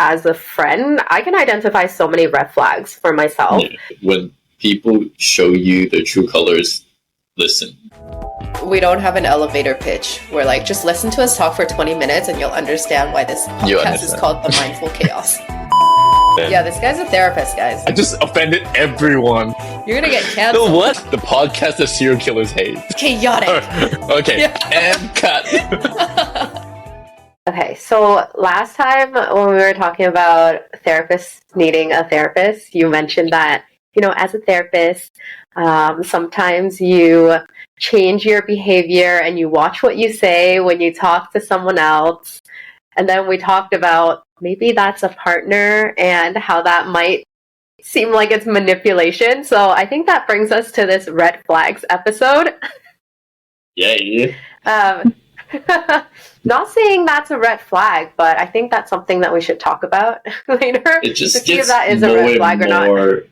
as a friend, I can identify so many red flags for myself. Yeah. When people show you their true colors, listen. We don't have an elevator pitch. We're like, just listen to us talk for 20 minutes and you'll understand why this podcast is called The Mindful Chaos. Yeah, this guy's a therapist, guys. I just offended everyone. You're gonna get canceled. No, what? The podcast that serial killers hate. Chaotic. Okay, and cut. Okay, so last time when we were talking about therapists needing a therapist, you mentioned that, you know, as a therapist, sometimes you change your behavior and you watch what you say when you talk to someone else. And then we talked about maybe that's a partner and how that might seem like it's manipulation. So I think that brings us to this red flags episode. Yeah. Not saying that's a red flag, but I think that's something that we should talk about later. It just to see gets if that is a red flag or not.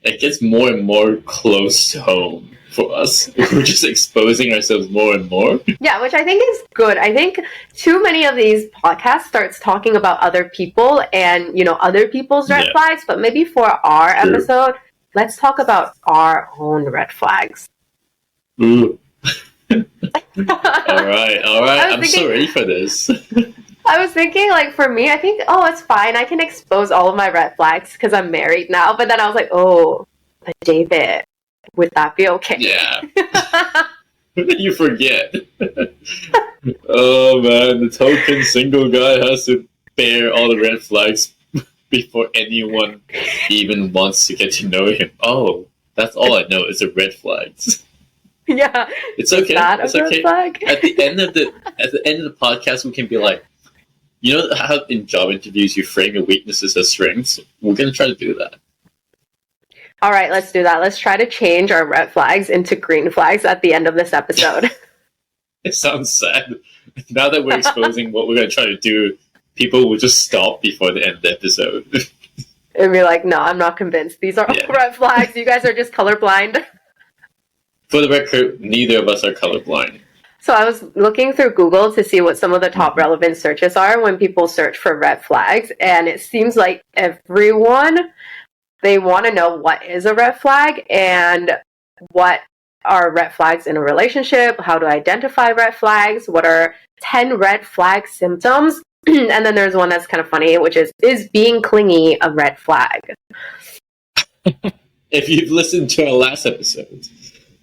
It gets more and more close to home for us. We're just exposing ourselves more and more. Yeah, which I think is good. I think too many of these podcasts starts talking about other people and, you know, other people's red flags, but maybe for our episode, let's talk about our own red flags. Ooh. All right. I'm so ready for this. I was thinking, like, for me, I think, it's fine. I can expose all of my red flags because I'm married now. But then I was like, but David, would that be okay? Yeah. You forget. Oh, man. The token single guy has to bear all the red flags before anyone even wants to get to know him. Oh, that's all I know is the red flags. Yeah. It's okay. It's okay. Flag? At the end of the podcast, we can be like, you know how in job interviews you frame your weaknesses as strengths? We're going to try to do that. All right, let's do that. Let's try to change our red flags into green flags at the end of this episode. It sounds sad. Now that we're exposing what we're going to try to do, people will just stop before the end of the episode. And be like, no, I'm not convinced. These are all red flags. You guys are just colorblind. For the record, neither of us are colorblind. So I was looking through Google to see what some of the top relevant searches are when people search for red flags. And it seems like everyone, they want to know what is a red flag and what are red flags in a relationship, how to identify red flags, what are 10 red flag symptoms. And then there's one that's kind of funny, which is being clingy a red flag? If you've listened to our last episode,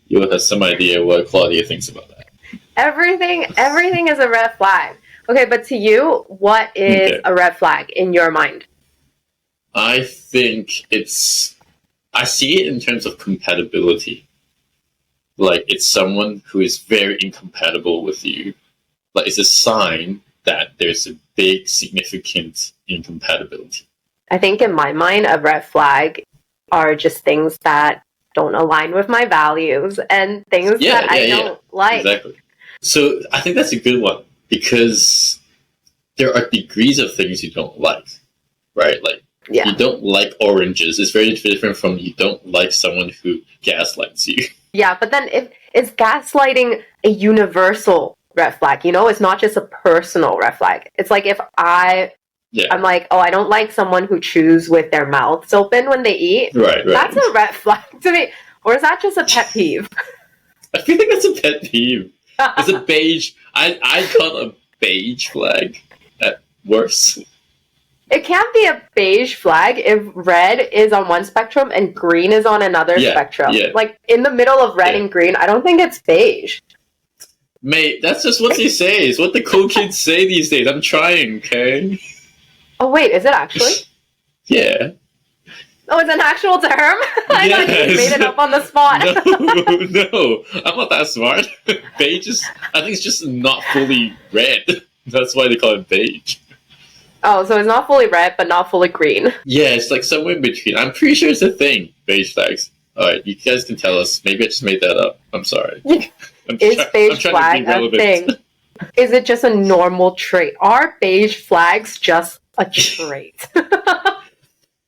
you'll have some idea what Claudia thinks about that. Everything is a red flag. Okay, but to you, what is a red flag in your mind? I think I see it in terms of compatibility. Like, it's someone who is very incompatible with you. Like, it's a sign that there's a big, significant incompatibility. I think in my mind, a red flag are just things that don't align with my values and things that I don't like. Exactly. So I think that's a good one because there are degrees of things you don't like, right? Like, you don't like oranges. It's very different from you don't like someone who gaslights you. Yeah, but then is gaslighting a universal red flag? You know, it's not just a personal red flag. It's like if I'm like, I don't like someone who chews with their mouths open when they eat. Right. That's a red flag to me. Or is that just a pet peeve? I feel like that's a pet peeve. It's a beige. I call it a beige flag at worst. It can't be a beige flag if red is on one spectrum and green is on another spectrum. Yeah. Like, in the middle of red and green, I don't think it's beige. Mate, that's just what they say. It's what the cool kids say these days. I'm trying, okay? Oh, wait, is it actually? Yeah. Oh, it's an actual term? I thought you made it up on the spot. No, I'm not that smart. Beige is, I think it's just not fully red. That's why they call it beige. Oh, so it's not fully red, but not fully green. Yeah, it's like somewhere in between. I'm pretty sure it's a thing, beige flags. Alright, you guys can tell us. Maybe I just made that up. I'm sorry. Is beige flag a thing? Is it just a normal trait? Are beige flags just a trait?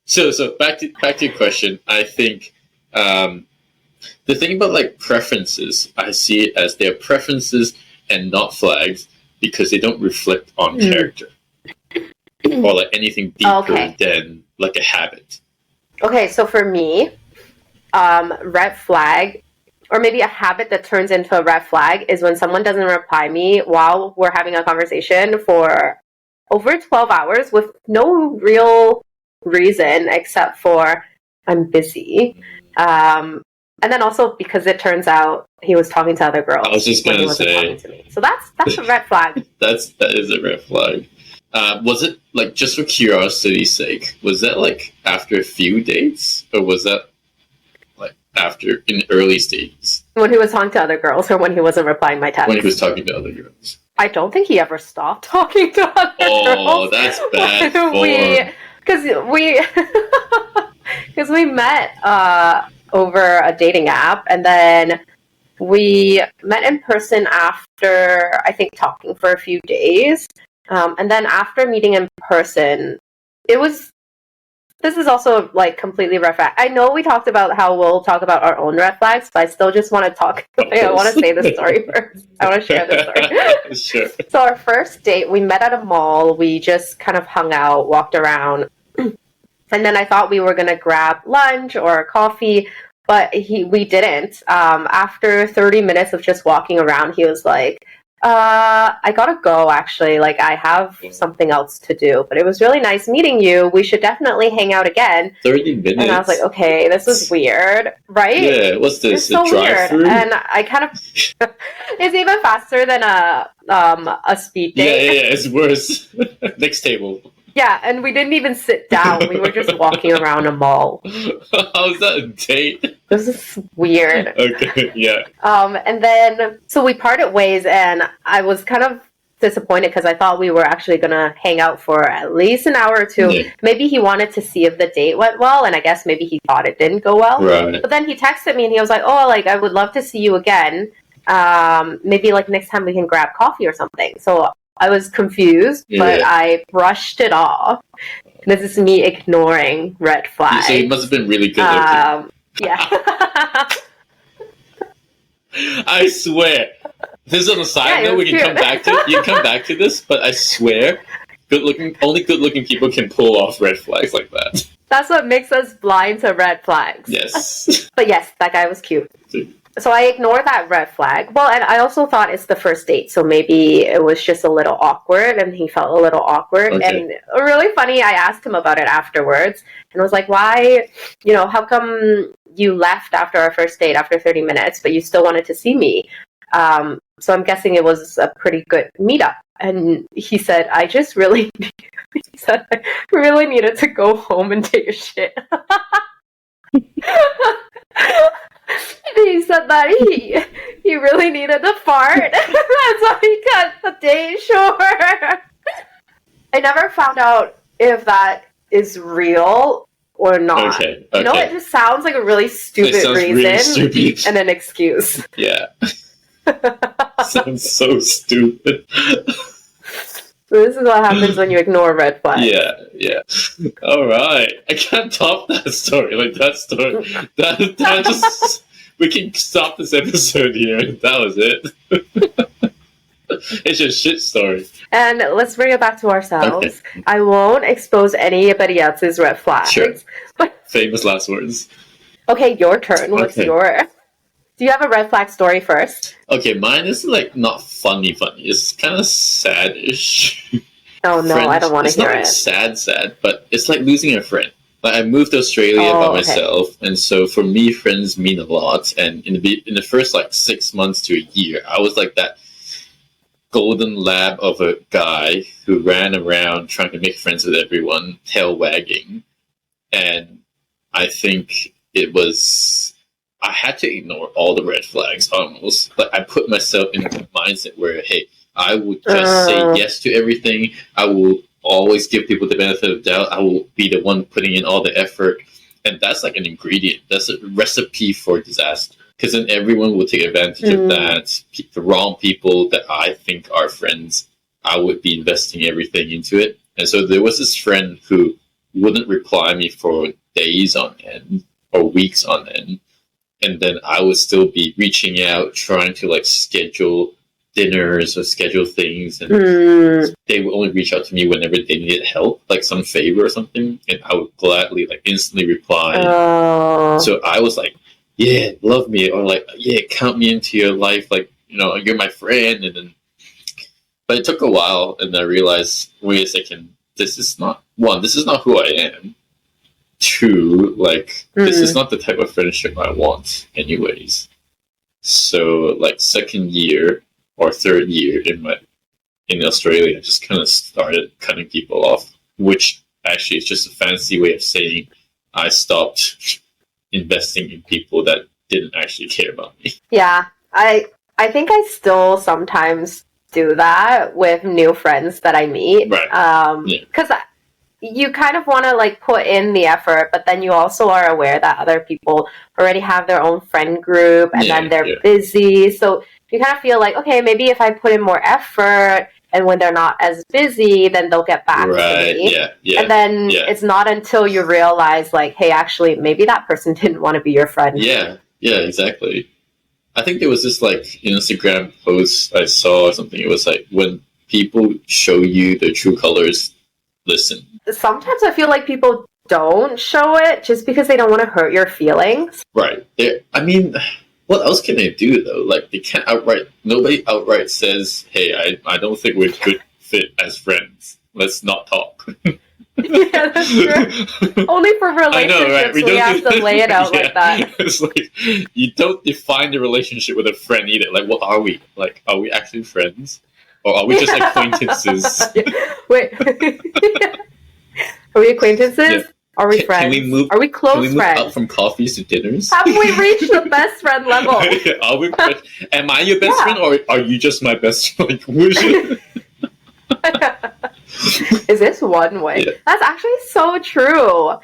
So back to your question. I think the thing about like preferences, I see it as they're preferences and not flags because they don't reflect on character. or like anything deeper than like a habit? Okay, so for me, red flag, or maybe a habit that turns into a red flag, is when someone doesn't reply me while we're having a conversation for over 12 hours with no real reason except for I'm busy. And then also because it turns out he was talking to other girls. I was just gonna say, talking to me. So that's a red flag. that is a red flag. Was it like, just for curiosity's sake, was that like after a few dates, or was that like after in early stages? When he was talking to other girls, or when he wasn't replying my text? When he was talking to other girls. I don't think he ever stopped talking to other girls. Oh, that's bad form. Because we met over a dating app, and then we met in person after, I think, talking for a few days. And then after meeting in person, this is also like completely red flag. I know we talked about how we'll talk about our own red flags, but I still just want to talk. I want to say the story first. I want to share the story. Sure. So our first date, we met at a mall. We just kind of hung out, walked around. And then I thought we were going to grab lunch or coffee, but we didn't. After 30 minutes of just walking around, he was like, I gotta go, actually. Like, I have something else to do. But it was really nice meeting you. We should definitely hang out again. 30 minutes? And I was like, okay, this is weird, right? Yeah, what's this, it's so weird. drive-thru? And I kind of... It's even faster than a speed date. Yeah, it's worse. Next table. Yeah, and we didn't even sit down. We were just walking around a mall. How's that a date? This is weird. Okay, yeah. And then, so we parted ways, and I was kind of disappointed because I thought we were actually going to hang out for at least an hour or two. Yeah. Maybe he wanted to see if the date went well, and I guess maybe he thought it didn't go well. Right. But then he texted me, and he was like, oh, like, I would love to see you again. Maybe, like, next time we can grab coffee or something. So I was confused, but I brushed it off. This is me ignoring red flags. So he must have been really good looking. Yeah. I swear. This is on the side note. We can come back to. You can come back to this, but I swear, only good looking people can pull off red flags like that. That's what makes us blind to red flags. Yes. But yes, that guy was cute. So I ignored that red flag. Well, and I also thought it's the first date, so maybe it was just a little awkward, and he felt a little awkward. Okay. And really funny, I asked him about it afterwards, and was like, why, how come you left after our first date, after 30 minutes, but you still wanted to see me? So I'm guessing it was a pretty good meetup. And he said, I really needed to go home and take a shit. He said that he really needed to fart. That's why he cut the date short. I never found out if that is real or not. Okay. It just sounds like a really stupid reason really stupid. and an excuse. Yeah. Sounds so stupid. So this is what happens when you ignore red flags. Yeah. All right. I can't top that story. Like, that story. That just... We can stop this episode here. That was it. It's just shit story. And let's bring it back to ourselves. Okay. I won't expose anybody else's red flags. Sure. Famous last words. Okay, your turn. What's Do you have a red flag story first? Okay, mine is like not funny. It's kind of sad-ish. Oh no, I don't want to hear it. It's not like sad, but it's like losing a friend. Like, I moved to Australia by myself, and so for me, friends mean a lot. And in the first like 6 months to a year, I was like that golden lab of a guy who ran around trying to make friends with everyone, tail wagging. And I think I had to ignore all the red flags almost. But I put myself in the mindset where, hey, I would just say yes to everything. I will always give people the benefit of the doubt. I will be the one putting in all the effort. And that's like an ingredient. That's a recipe for disaster. Because then everyone will take advantage of that. The wrong people that I think are friends, I would be investing everything into it. And so there was this friend who wouldn't reply me for days on end or weeks on end. And then I would still be reaching out, trying to like schedule dinners or schedule things, and they would only reach out to me whenever they needed help, like some favor or something, and I would gladly like instantly reply. So I was like, yeah, love me, or like, yeah, count me into your life, like, you know, you're my friend. And then, but it took a while, and I realized, wait a second, this is not who I am. Two, like, this is not the type of friendship I want anyways. So like second year or third year in Australia, I just kind of started cutting people off, which actually is just a fancy way of saying I stopped investing in people that didn't actually care about me. Yeah, I think I still sometimes do that with new friends that I meet. Right. Because you kind of want to like put in the effort, but then you also are aware that other people already have their own friend group, and then they're busy. So you kind of feel like, okay, maybe if I put in more effort, and when they're not as busy, then they'll get back to me. And then it's not until you realize, like, hey, actually, maybe that person didn't want to be your friend. Yeah, exactly. I think there was this like Instagram post I saw or something. It was like, when people show you their true colors, listen. Sometimes I feel like people don't show it just because they don't want to hurt your feelings. Right. I mean, what else can they do though? Like, they can't nobody outright says, hey, I don't think we're good fit as friends. Let's not talk. Yeah, that's true. Only for relationships, I know, right? We have to lay it out like that. It's like, you don't define the relationship with a friend either. Like, what are we? Like, are we actually friends? Or are we just acquaintances? Wait. Are we acquaintances? Yeah. Are we friends? Are we close friends? Can we move up from coffees to dinners? Have we reached the best friend level? Are we? Am I your best friend, or are you just my best friend? Is this one way? Yeah. That's actually so true.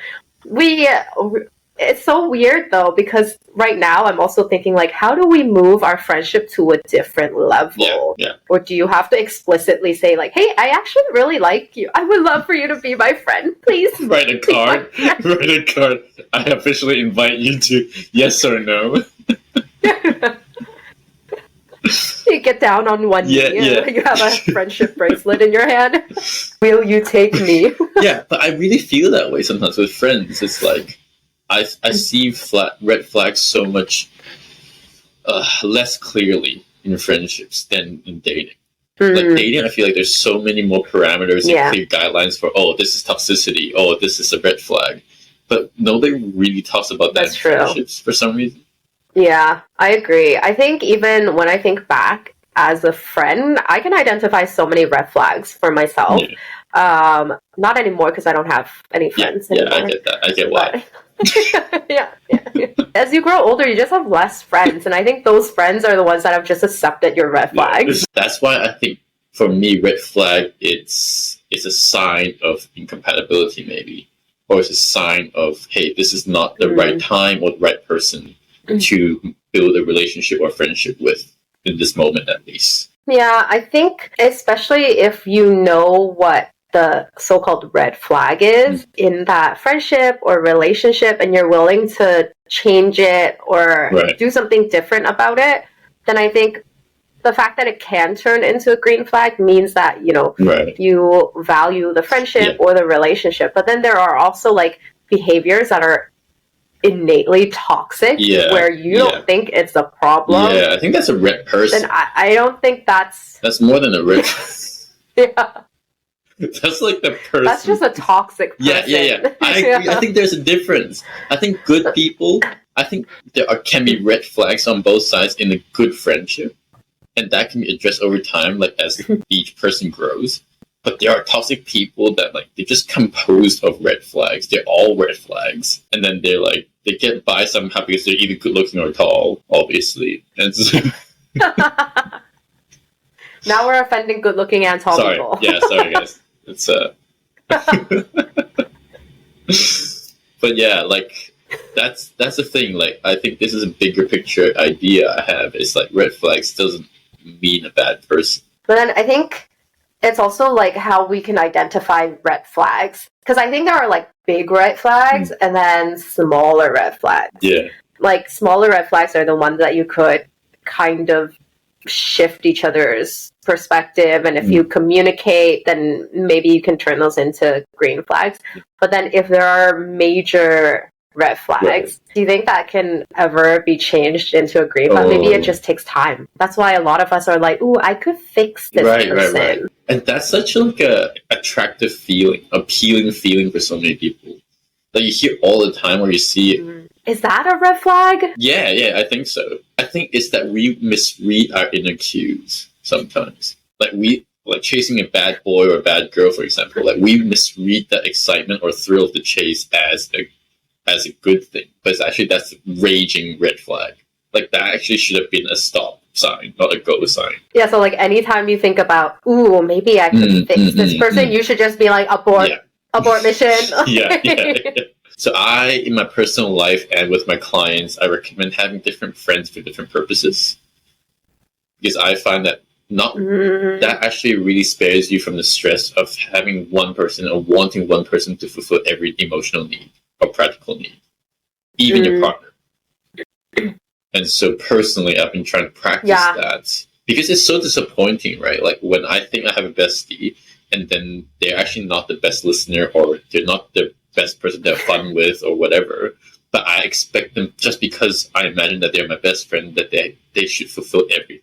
It's so weird though, because right now I'm also thinking, like, how do we move our friendship to a different level? Yeah. Or do you have to explicitly say, like, hey, I actually really like you. I would love for you to be my friend. Please write a card. Write a card. I officially invite you to yes or no. You get down on one knee and you have a friendship bracelet in your hand. Will you take me? Yeah, but I really feel that way sometimes with friends. It's like, I see red flags so much less clearly in friendships than in dating. Like dating, I feel like there's so many more parameters and clear guidelines for, oh, this is toxicity, oh, this is a red flag. But nobody really talks about that in friendships for some reason. Yeah, I agree. I think even when I think back as a friend, I can identify so many red flags for myself. Yeah. Not anymore because I don't have any friends anymore. Yeah, I get that. I get why. Yeah. As you grow older, you just have less friends, and I think those friends are the ones that have just accepted your red flags. That's why I think, for me, red flag, it's a sign of incompatibility, maybe, or it's a sign of, hey, this is not the right time or the right person to build a relationship or friendship with, in this moment at least. Yeah, I think especially if you know what the so-called red flag is in that friendship or relationship, and you're willing to change it or do something different about it, then I think the fact that it can turn into a green flag means that, you know, you value the friendship or the relationship. But then there are also like behaviors that are innately toxic where you don't think it's a problem. Yeah, I think that's a red person. Then I don't think that's more than a red. Yeah. That's like the person. That's just a toxic person. Yeah. I agree. I think there's a difference. I think good people, I think can be red flags on both sides in a good friendship. And that can be addressed over time, like as each person grows. But there are toxic people that, like, they're just composed of red flags. They're all red flags. And then they're like, they get by somehow because they're either good looking or tall, obviously. And so now we're offending good looking and tall people. Yeah, sorry guys. It's but yeah, like that's the thing. Like, I think this is a bigger picture idea I have. It's like red flags doesn't mean a bad person. But then I think it's also like how we can identify red flags. Because I think there are like big red flags and then smaller red flags. Yeah. Like smaller red flags are the ones that you could kind of shift each other's perspective, and if you communicate, then maybe you can turn those into green flags. But then if there are major red flags, do you think that can ever be changed into a green flag? Maybe it just takes time. That's why a lot of us are like, ooh, I could fix this person. Right. And that's such like a attractive feeling, appealing feeling for so many people that you hear all the time, or you see it. Is that a red flag? Yeah, I think so. I think it's that we misread our inner cues sometimes. Like chasing a bad boy or a bad girl, for example. Like we misread that excitement or thrill of the chase as a good thing, but it's actually that's a raging red flag. Like that actually should have been a stop sign, not a go sign. Yeah, so like anytime you think about, ooh, maybe I could fix this person, you should just be like, abort mission. yeah. So in my personal life and with my clients, I recommend having different friends for different purposes. Because I find that that actually really spares you from the stress of having one person or wanting one person to fulfill every emotional need or practical need, even your partner. And so personally, I've been trying to practice that because it's so disappointing, right? Like when I think I have a bestie and then they're actually not the best listener, or they're not the best person to have fun with or whatever, but I expect them, just because I imagine that they're my best friend, that they should fulfill everything.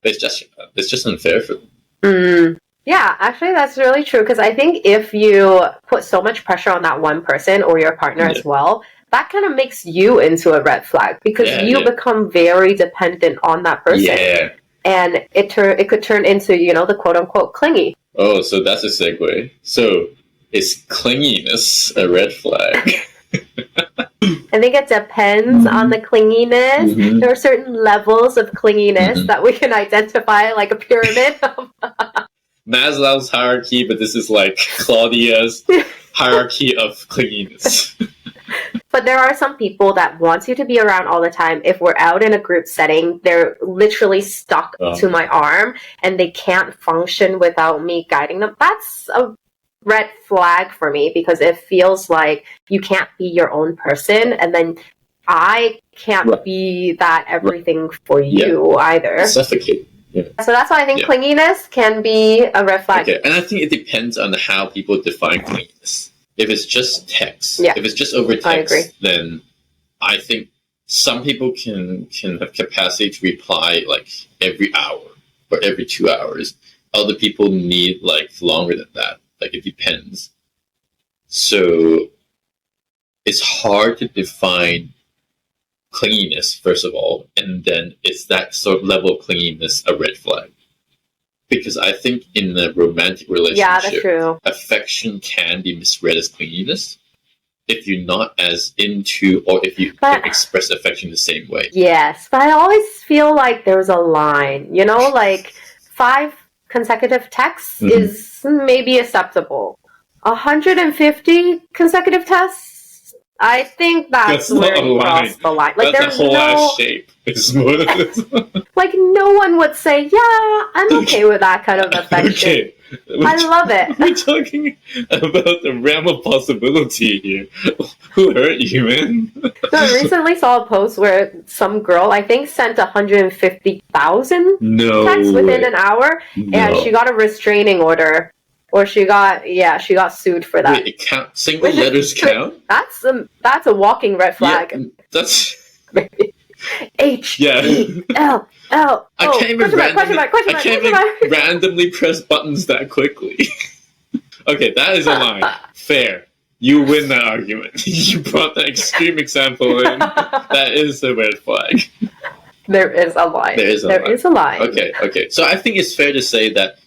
But it's just unfair for them. Yeah, actually that's really true, because I think if you put so much pressure on that one person or your partner as well, that kind of makes you into a red flag, because you become very dependent on that person. Yeah. And it could turn into, the quote-unquote clingy. Oh, so that's a segue. So is clinginess a red flag? I think it depends on the clinginess. There are certain levels of clinginess that we can identify, like a pyramid. Maslow's hierarchy, but this is like Claudia's hierarchy of clinginess. But there are some people that want you to be around all the time. If we're out in a group setting, they're literally stuck to my arm and they can't function without me guiding them. That's a red flag for me, because it feels like you can't be your own person, and then I can't be that everything for you either. Suffocate. Yeah. So that's why I think clinginess can be a red flag. Okay, and I think it depends on how people define clinginess. If it's just text, if it's just over text, then I think some people can have capacity to reply like every hour or every 2 hours. Other people need like longer than that. Like it depends. So it's hard to define clinginess, first of all, and then is that sort of level of clinginess a red flag? Because I think in a romantic relationship, affection can be misread as clinginess if you're not as into, or if you don't express affection the same way. Yes, but I always feel like there's a line, like 5 consecutive texts is maybe acceptable. 150 consecutive texts, I think that's where you cross the line. Like, that's a whole ass shape. It's more like no one would say, yeah, I'm okay with that kind of affection. Okay. I love it. We're talking about the realm of possibility here. Who hurt you, man? So I recently saw a post where some girl, I think, sent 150,000 texts within an hour, and she got a restraining order. Or she got sued for that. Wait, single letters count? That's a walking red flag. Yeah, that's H E L L. I can't even randomly press buttons that quickly. Okay, that is a line. Fair. You win that argument. You brought that extreme example in. That is a red flag. There is a line. There is a line. Okay. So I think it's fair to say that,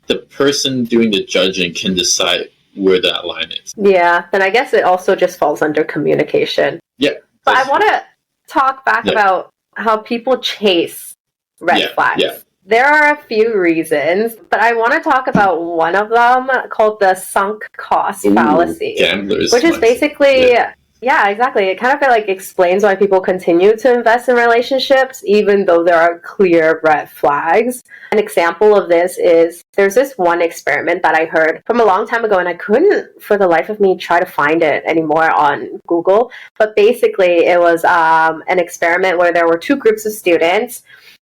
the person doing the judging can decide where that line is. Yeah, then I guess it also just falls under communication. Yeah. But I want to talk back about how people chase red flags. Yeah. There are a few reasons, but I want to talk about one of them called the sunk cost fallacy. Gamblers. Which is basically... Yeah, exactly. It kind of explains why people continue to invest in relationships, even though there are clear red flags. An example of this is there's this one experiment that I heard from a long time ago, and I couldn't, for the life of me, try to find it anymore on Google. But basically, it was an experiment where there were 2 groups of students.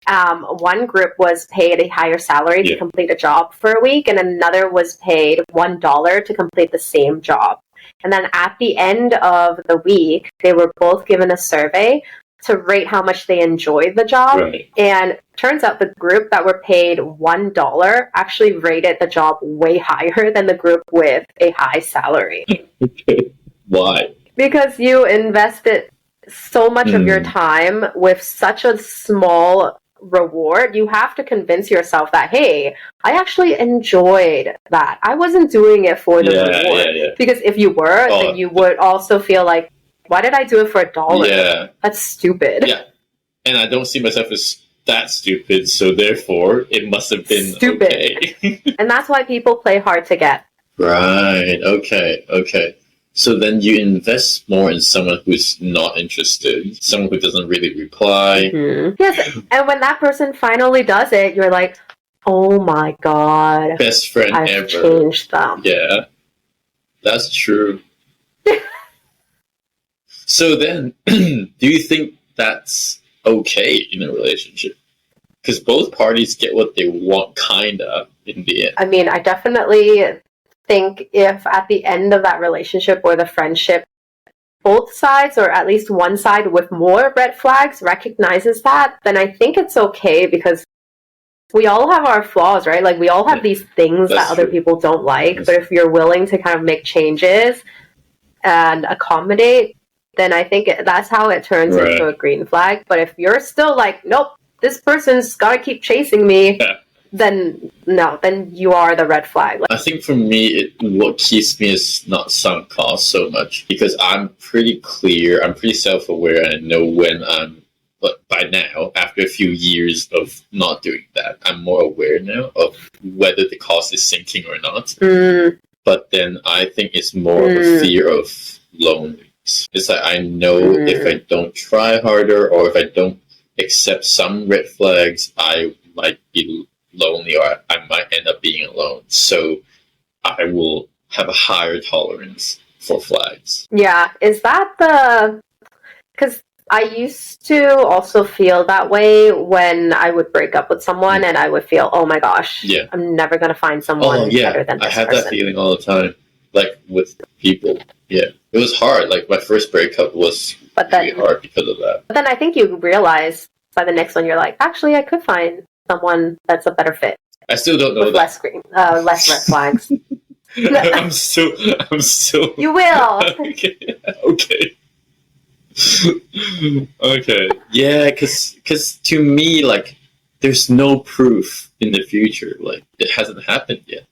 one group was paid a higher salary to complete a job for a week, and another was paid $1 to complete the same job. And then at the end of the week, they were both given a survey to rate how much they enjoyed the job. Right. And turns out the group that were paid $1 actually rated the job way higher than the group with a high salary. Okay. Why? Because you invested so much of your time with such a small reward. You have to convince yourself that, hey, I actually enjoyed that. I wasn't doing it for the reward. Yeah. Because if you were, then you would also feel like, why did I do it for $1? Yeah. That's stupid. Yeah. And I don't see myself as that stupid, so therefore it must have been stupid. Okay. And that's why people play hard to get. Right. Okay. So then you invest more in someone who's not interested, someone who doesn't really reply. Mm-hmm. Yes, and when that person finally does it, you're like, oh my god. Best friend I've ever. changed them. Yeah. That's true. So then, do you think that's okay in a relationship? Because both parties get what they want, kinda, in the end. I mean, I definitely think if at the end of that relationship or the friendship, both sides, or at least one side with more red flags, recognizes that, then I think it's okay, because we all have our flaws, right? Like, we all have these things that other people don't like, but if you're willing to kind of make changes and accommodate, then I think that's how it turns into a green flag. But if you're still like, nope, this person's gotta keep chasing me, then no, then you are the red flag. I think for me, what keeps me is not sunk cost so much, because I'm pretty clear, I'm pretty self-aware, and I know when but by now, after a few years of not doing that, I'm more aware now of whether the cost is sinking or not. But then I think it's more of a fear of loneliness. It's like I know if I don't try harder, or if I don't accept some red flags, I might be lonely, or I might end up being alone. So I will have a higher tolerance for flags. Yeah, is that because I used to also feel that way when I would break up with someone and I would feel, oh my gosh, I'm never going to find someone better than this I had person. that feeling all the time, like with people. Yeah, it was hard. Like my first breakup was really hard because of that. But then I think you realize by the next one, you're like, actually, I could find someone that's a better fit. I still don't know with that. Less red flags. I'm still. You will. Okay. Okay. Yeah, because to me, like, there's no proof in the future. Like, it hasn't happened yet.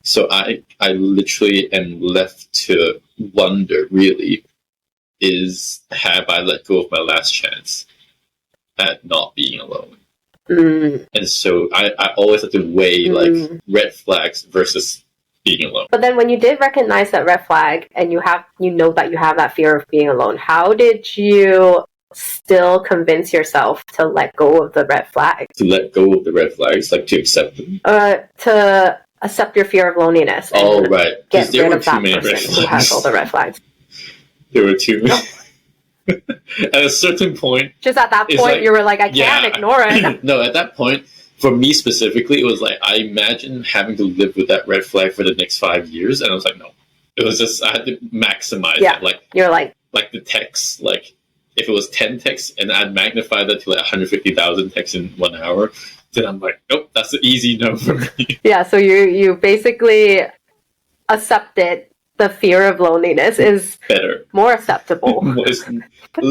So I literally am left to wonder, really, have I let go of my last chance at not being alone? And so I always have to weigh, like, red flags versus being alone. But then when you did recognize that red flag, and you know that you have that fear of being alone, how did you still convince yourself to let go of the red flag? To let go of the red flags, like to accept them? To accept your fear of loneliness. And right. Get rid of that person who has all the red flags. There were too many. At a certain point... Just at that point, like, you were like, I can't ignore it. No, at that point, for me specifically, it was like, I imagined having to live with that red flag for the next 5 years, and I was like, no. It was just, I had to maximize it. Like, you're like the text, like, if it was 10 texts, and I'd magnify that to like 150,000 texts in 1 hour, then I'm like, nope, that's an easy no for me. Yeah, so you basically accepted the fear of loneliness is better, more acceptable.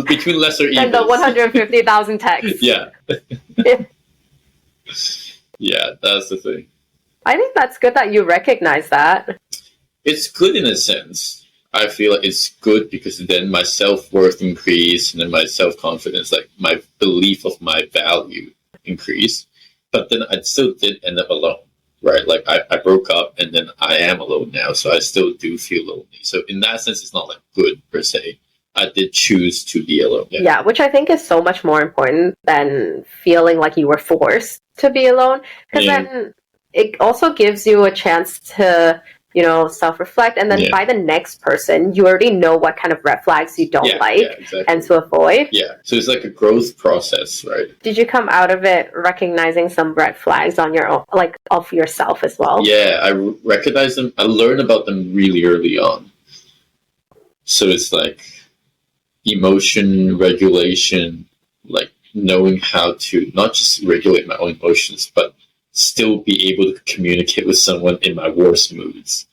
Between lesser evils. Than the 150,000 texts. Yeah. Yeah, that's the thing. I think that's good that you recognize that. It's good in a sense. I feel like it's good because then my self-worth increased, and then my self-confidence, like my belief of my value increased. But then I still did end up alone, right? Like I broke up, and then I am alone now, so I still do feel lonely. So in that sense, it's not like good per se. I did choose to be alone. Yeah, which I think is so much more important than feeling like you were forced to be alone. Because then it also gives you a chance to self-reflect, and then by the next person, you already know what kind of red flags you don't like exactly. and to avoid. Yeah, so it's like a growth process, right? Did you come out of it recognizing some red flags on your own, like of yourself as well? Yeah, I recognize them. I learned about them really early on. So it's like emotion regulation, like knowing how to not just regulate my own emotions, but still be able to communicate with someone in my worst moods.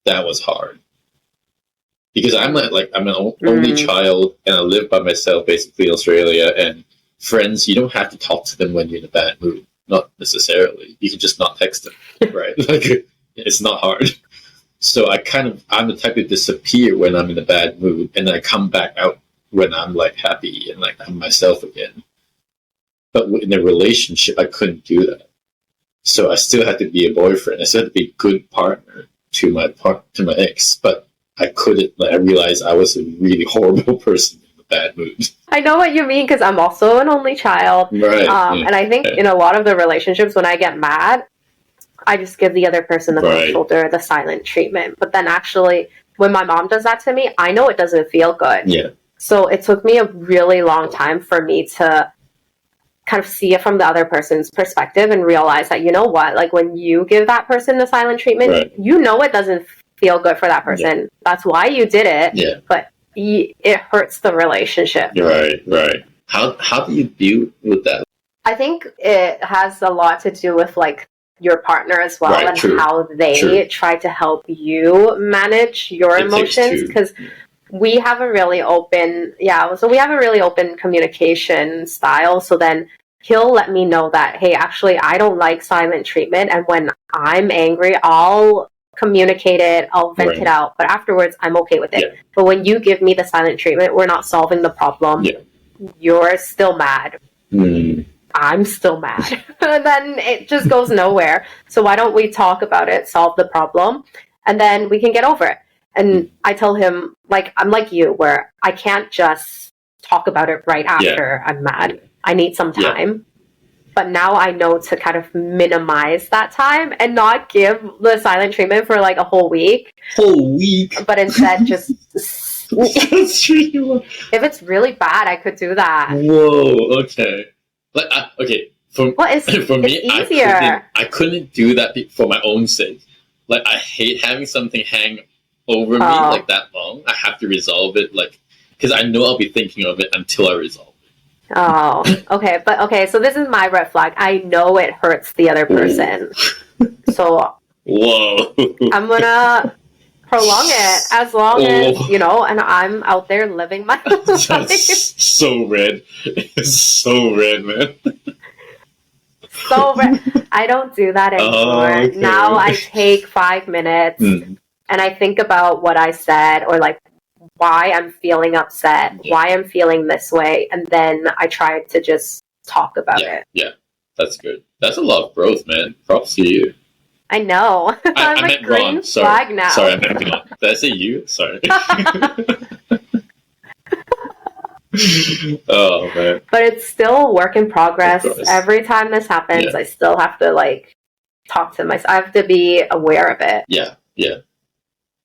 That was hard. Because I'm an only child, and I live by myself basically in Australia, and friends, you don't have to talk to them when you're in a bad mood. Not necessarily. You can just not text them, right? Like, it's not hard. So I'm the type to disappear when I'm in a bad mood, and then I come back out when I'm like happy and like I'm myself again. But in a relationship, I couldn't do that. So I still had to be a boyfriend. I still had to be a good partner to my ex, but I couldn't. Like, I realized I was a really horrible person in a bad mood. I know what you mean, because I'm also an only child, right? And I think in a lot of the relationships, when I get mad, I just give the other person the cold shoulder, the silent treatment. But then actually, when my mom does that to me, I know it doesn't feel good. Yeah. So it took me a really long time for me to kind of see it from the other person's perspective and realize that, you know what, like when you give that person the silent treatment, you know it doesn't feel good for that person. Yeah. That's why you did it. Yeah. But it hurts the relationship. Right. How do you deal with that? I think it has a lot to do with like your partner as well, and how they try to help you manage your emotions, because we have a really open communication style. So then he'll let me know that, hey, actually I don't like silent treatment, and when I'm angry I'll communicate it, I'll vent it out, but afterwards I'm okay with it. But when you give me the silent treatment, we're not solving the problem. You're still mad. I'm still mad. And then it just goes nowhere. So why don't we talk about it, solve the problem, and then we can get over it. And I tell him, like, I'm like you, where I can't just talk about it right after I'm mad. I need some time. But now I know to kind of minimize that time and not give the silent treatment for like a whole week. But instead just... If it's really bad, I could do that. Whoa, okay. Like, for me, I couldn't do that for my own sake. Like, I hate having something hang over me like that long. I have to resolve it, like, because I know I'll be thinking of it until I resolve it. Oh, okay. So this is my red flag. I know it hurts the other person. So, whoa, I'm gonna prolong it as long as, and I'm out there living my life. That's so red. It's so red, man. So red. I don't do that anymore. Okay. Now I take 5 minutes and I think about what I said, or like why I'm feeling upset, why I'm feeling this way, and then I try to just talk about it. Yeah, that's good. That's a lot of growth, man. Props to you. I know. I meant green flag now. Sorry, I meant wrong. Did I say you? Sorry. Oh, man. But it's still a work in progress. Every time this happens, I still have to, like, talk to myself. I have to be aware of it. Yeah.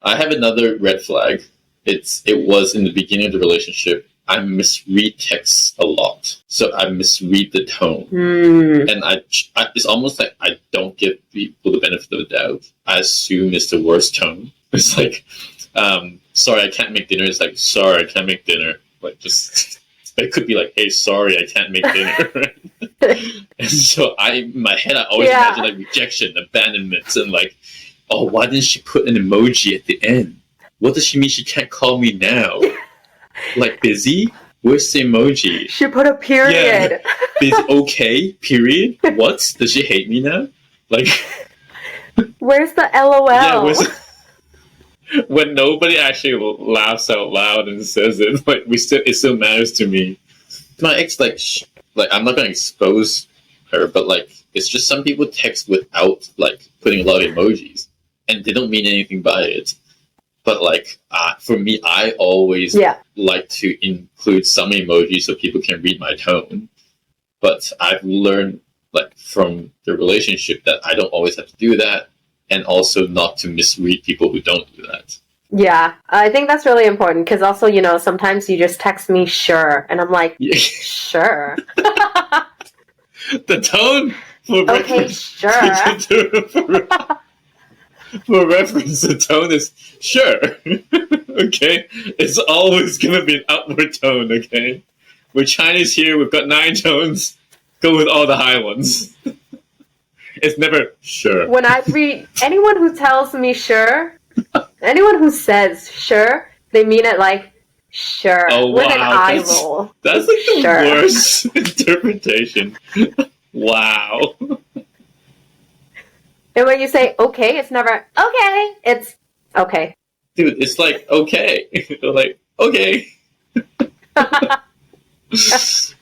I have another red flag. It was in the beginning of the relationship. I misread texts a lot. So I misread the tone. And I it's almost like I don't give people the benefit of the doubt. I assume it's the worst tone. It's like, sorry, I can't make dinner. It's like, sorry, I can't make dinner. Like, just, it could be like, hey, sorry, I can't make dinner. And so in my head, I always imagine like rejection, abandonment, and like, oh, why didn't she put an emoji at the end? What does she mean she can't call me now? Like, busy? Where's the emoji? She put a period. Yeah. Busy, okay, period? What? Does she hate me now? Like, where's the LOL? Yeah, when nobody actually laughs out loud and says it, like, it still matters to me. My ex, like I'm not gonna expose her, but like, it's just some people text without like putting a lot of emojis, and they don't mean anything by it. But like, for me, I always like to include some emojis so people can read my tone. But I've learned, like, from the relationship that I don't always have to do that. and also not to misread people who don't do that. Yeah, I think that's really important because also, sometimes you just text me sure, and I'm like, sure. The tone for Okay, reference. sure. For reference, the tone is sure. Okay? It's always going to be an upward tone, okay? We're Chinese here, we've got 9 tones. Go with all the high ones. It's never sure. When I read anyone who tells me sure, anyone who says sure, they mean it like sure with an eye roll. That's like the worst interpretation. Wow. And when you say okay, it's never okay. It's okay. Dude, it's like okay. Like okay.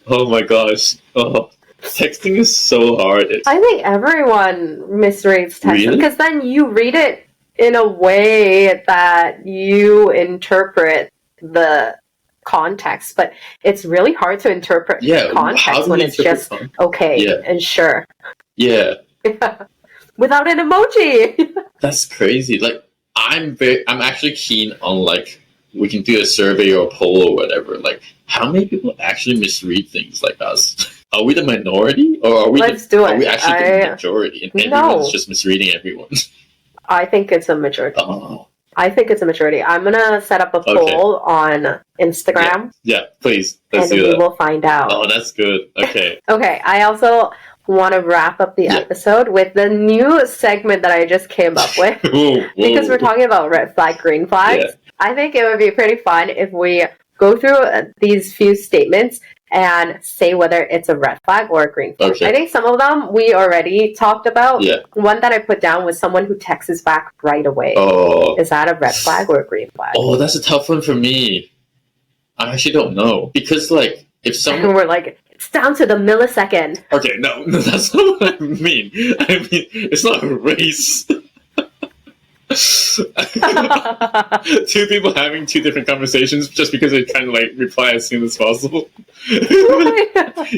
Oh my gosh. Oh, texting is so hard. I think everyone misreads texting really? Because then you read it in a way that you interpret the context, but it's really hard to interpret context when it's just okay and sure. Yeah. Without an emoji. That's crazy. Like I'm actually keen on like we can do a survey or a poll or whatever. Like how many people actually misread things like us? Are we the minority or are we Are we actually the majority and everyone's just misreading everyone? I think it's a majority. Oh. I think it's a majority. I'm gonna set up a poll on Instagram. Yeah, please. Let's do that. And we will find out. Oh, that's good. Okay. Okay, I also want to wrap up the episode with the new segment that I just came up with. Whoa. Because we're talking about red flag, green flags. Yeah. I think it would be pretty fun if we go through these few statements and say whether it's a red flag or a green flag. Okay. I think some of them we already talked about. Yeah. One that I put down was someone who texts back right away. Oh. Is that a red flag or a green flag? Oh, that's a tough one for me. I actually don't know. Because, like, if someone... We're like, it's down to the millisecond. Okay, no, that's not what I mean. I mean, it's not a race. 2 people having 2 different conversations just because they kind of like reply as soon as possible.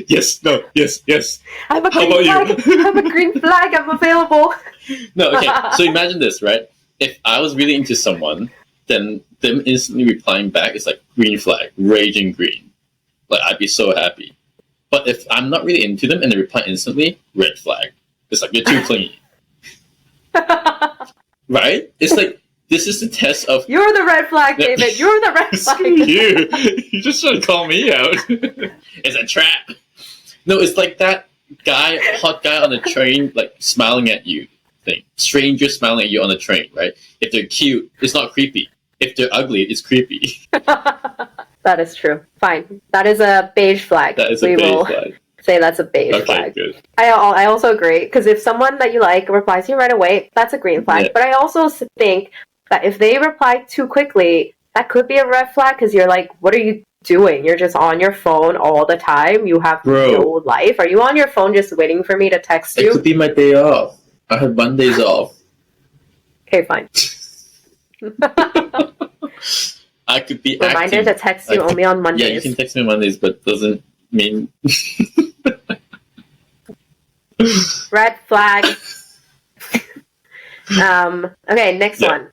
Yes, no, yes. How about you? I have a green flag. I'm available. No, okay. So imagine this, right? If I was really into someone, then them instantly replying back is like green flag, raging green. Like I'd be so happy. But if I'm not really into them and they reply instantly, red flag. It's like you're too clingy. Right? It's like, this is the test of... You're the red flag, David. You're the red flag. You just trying to call me out. It's a trap. No, it's like that guy, hot guy on the train, like, smiling at you thing. Stranger smiling at you on the train, right? If they're cute, it's not creepy. If they're ugly, it's creepy. That is true. Fine. That is a beige flag. That is a beige flag. Say that's a beige flag. Good. I also agree, because if someone that you like replies to you right away, that's a green flag. Yeah. But I also think that if they reply too quickly, that could be a red flag, because you're like, what are you doing? You're just on your phone all the time. You have no life. Are you on your phone just waiting for me to text you? It could be my day off. I have Mondays off. Okay, fine. I could be Reminder to text you only on Mondays. Yeah, you can text me on Mondays, but doesn't mean... Red flag. Okay, next one.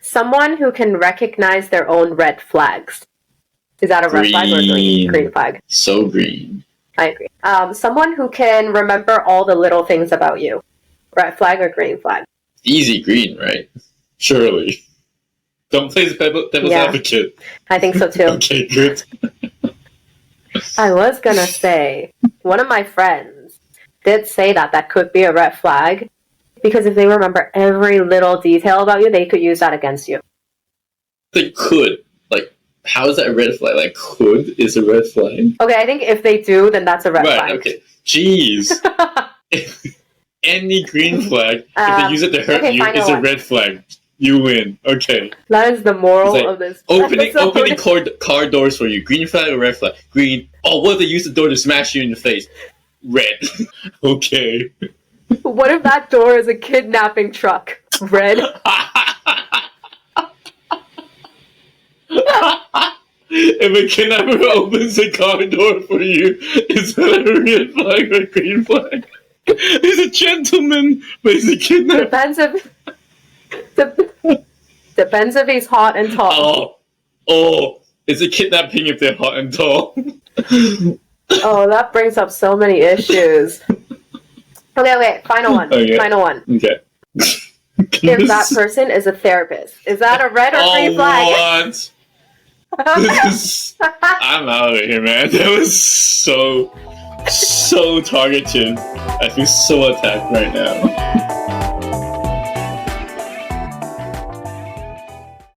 Someone who can recognize their own red flags. Is that a red flag or a green flag? So green. I agree. Someone who can remember all the little things about you. Red flag or green flag? Easy green, right? Surely. Don't play the devil's advocate. I think so too. Okay, good. I was gonna say, one of my friends did say that could be a red flag, because if they remember every little detail about you, they could use that against you. They could. Like, how is that a red flag? Like, could is a red flag? Okay, I think if they do, then that's a red flag. Right, okay. Jeez. Any green flag, if they use it to hurt you, is a red flag. You win. Okay. That is the moral of this. Opening car doors for you. Green flag or red flag? Green. Oh, what if they use the door to smash you in the face? Red. Okay. What if that door is a kidnapping truck? Red. If a kidnapper opens a car door for you, is that a red flag or a green flag? He's a gentleman, but he's a kidnapper. Depends if he's hot and tall. Oh, is it kidnapping if they're hot and tall? Oh, that brings up so many issues. Okay, final one. Okay. Final one. Okay. If that person is a therapist, is that a red or green flag? What? I'm out of here, man. That was so targeted. I feel so attacked right now.